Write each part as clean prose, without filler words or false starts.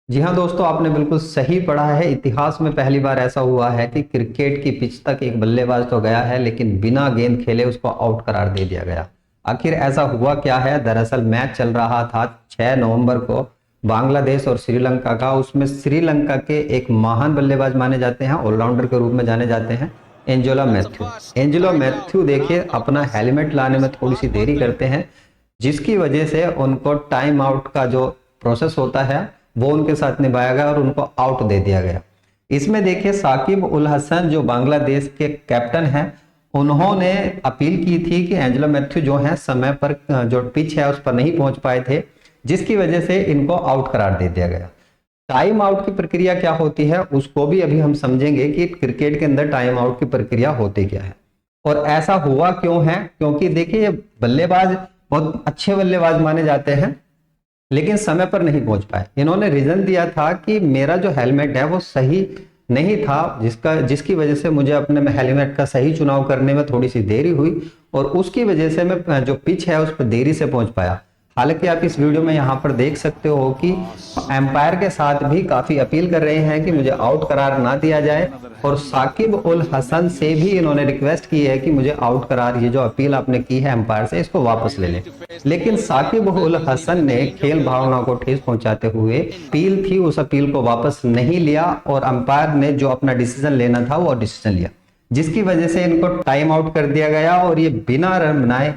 जी हाँ दोस्तों, आपने बिल्कुल सही पढ़ा है। इतिहास में पहली बार ऐसा हुआ है कि क्रिकेट की पिच तक एक बल्लेबाज तो गया है, लेकिन बिना गेंद खेले उसको आउट करार दे दिया गया। आखिर ऐसा हुआ क्या है? दरअसल मैच चल रहा था 6 नवंबर को, बांग्लादेश और श्रीलंका का। उसमें श्रीलंका के एक महान बल्लेबाज माने जाते हैं, ऑलराउंडर के रूप में जाने जाते हैं, एंजेलो मैथ्यू। एंजेलो मैथ्यू देखिए अपना हेलमेट लाने में थोड़ी सी देरी करते हैं, जिसकी वजह से उनको टाइम आउट का जो प्रोसेस होता है वो उनके साथ निभाया गया और उनको आउट दे दिया गया। इसमें देखिए साकिब उल हसन जो बांग्लादेश के कैप्टन हैं, उन्होंने अपील की थी कि एंजेलो मैथ्यू जो है समय पर जो पिच है उस पर नहीं पहुंच पाए थे, जिसकी वजह से इनको आउट करार दे दिया गया। टाइम आउट की प्रक्रिया क्या होती है उसको भी अभी हम समझेंगे कि क्रिकेट के अंदर टाइम आउट की प्रक्रिया होती क्या है और ऐसा हुआ क्यों है। क्योंकि देखिए ये बल्लेबाज बहुत अच्छे बल्लेबाज माने जाते हैं, लेकिन समय पर नहीं पहुंच पाए। इन्होंने रीजन दिया था कि मेरा जो हेलमेट है वो सही नहीं था, जिसकी वजह से मुझे अपने हेलमेट का सही चुनाव करने में थोड़ी सी देरी हुई और उसकी वजह से मैं जो पिच है उस पर देरी से पहुंच पाया। हालांकि आप इस वीडियो में यहाँ पर देख सकते हो कि एम्पायर के साथ भी काफी अपील कर रहे हैं कि मुझे आउट करार ना दिया जाए, और साकिब उल हसन से भी इन्होंने रिक्वेस्ट की है कि मुझे आउट करार, ये जो अपील आपने की है एम्पायर से, इसको वापस ले लें। लेकिन साकिब उल हसन ने खेल भावना को ठेस पहुंचाते हुए अपील थी उस अपील को वापस नहीं लिया और अंपायर ने जो अपना डिसीजन लेना था वो डिसीजन लिया, जिसकी वजह से इनको टाइम आउट कर दिया गया और ये बिना रन बनाए,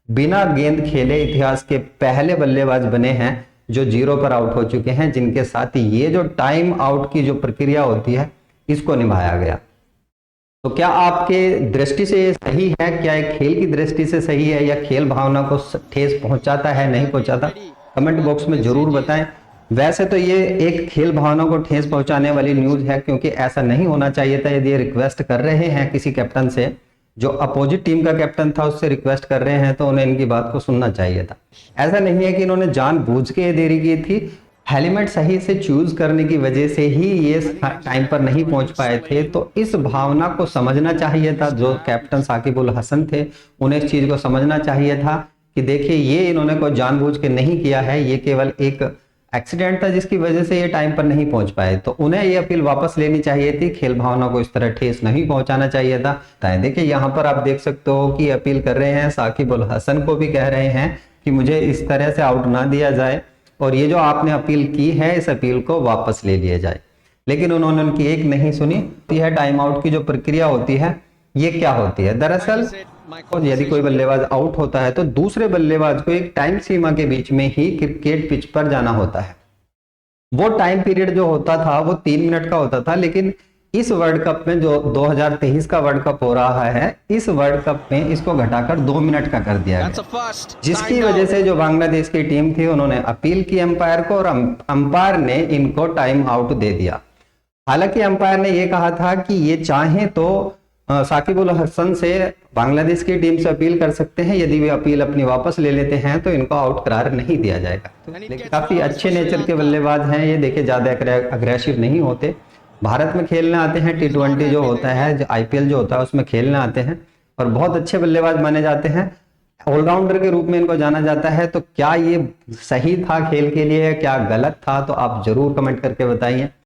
बिना गेंद खेले इतिहास के पहले बल्लेबाज बने हैं जो जीरो पर आउट हो चुके हैं, जिनके साथ ये जो टाइम आउट की जो प्रक्रिया होती है इसको निभाया गया। तो क्या आपके दृष्टि से ये सही है? क्या ये खेल की दृष्टि से सही है या खेल भावना को ठेस पहुंचाता है, नहीं पहुंचाता? कमेंट बॉक्स में जरूर बताएं। वैसे तो ये एक खेल भावना को ठेस पहुंचाने वाली न्यूज है, क्योंकि ऐसा नहीं होना चाहिए था। यदि ये रिक्वेस्ट कर रहे हैं किसी कैप्टन से, जो अपोजिट टीम का कैप्टन था उससे रिक्वेस्ट कर रहे हैं, तो उन्हें इनकी बात को सुनना चाहिए था। ऐसा नहीं है कि इन्होंने जानबूझ के देरी की थी। हेलमेट सही से चूज करने की वजह से ही ये टाइम पर नहीं पहुंच पाए थे। तो इस भावना को समझना चाहिए था, जो कैप्टन साकिब उल हसन थे उन्हें इस चीज को समझना चाहिए था कि देखिए ये इन्होंने कोई जानबूझ के नहीं किया है, ये केवल एक एक्सीडेंट था जिसकी वजह से ये टाइम पर नहीं पहुंच पाए। तो उन्हें ये अपील वापस लेनी चाहिए थी, खेल भावना को इस तरह ठेस नहीं पहुंचाना चाहिए था। देखिए यहाँ पर आप देख सकते हो कि अपील कर रहे हैं, साकिब उल हसन को भी कह रहे हैं कि मुझे इस तरह से आउट ना दिया जाए और ये जो आपने अपील की है इस अपील को वापस ले लिया जाए। लेकिन उन्होंने उनकी एक नहीं सुनी। यह टाइम आउट की जो प्रक्रिया होती है ये क्या होती है? दरअसल यदि कोई बल्लेबाज आउट होता है तो दूसरे बल्लेबाज को एक टाइम सीमा के बीच में ही क्रिकेट पिच पर जाना होता है। वो टाइम पीरियड जो होता था वो 3 मिनट का होता था, लेकिन इस वर्ल्ड कप में जो 2023 का वर्ल्ड कप हो रहा है, इस वर्ल्ड कप में इसको घटाकर 2 मिनट का कर दिया गया, जिसकी वजह से जो बांग्लादेश की टीम थी उन्होंने अपील की अंपायर को और अंपायर ने इनको टाइम आउट दे दिया। हालांकि अंपायर ने यह कहा था कि ये चाहे तो साकिब उल हसन से बांग्लादेश की टीम से अपील कर सकते हैं, यदि वे अपील अपनी वापस ले लेते हैं तो इनको आउट करार नहीं दिया जाएगा। लेकिन काफी अच्छे नेचर के बल्लेबाज हैं ये, देखिए ज्यादा अग्रेसिव नहीं होते। भारत में खेलने आते हैं, T20 जो होता है, जो IPL जो होता है उसमें खेलने आते हैं और बहुत अच्छे बल्लेबाज माने जाते हैं। ऑलराउंडर के रूप में इनको जाना जाता है। तो क्या ये सही था खेल के लिए, क्या गलत था? तो आप जरूर कमेंट करके बताइए।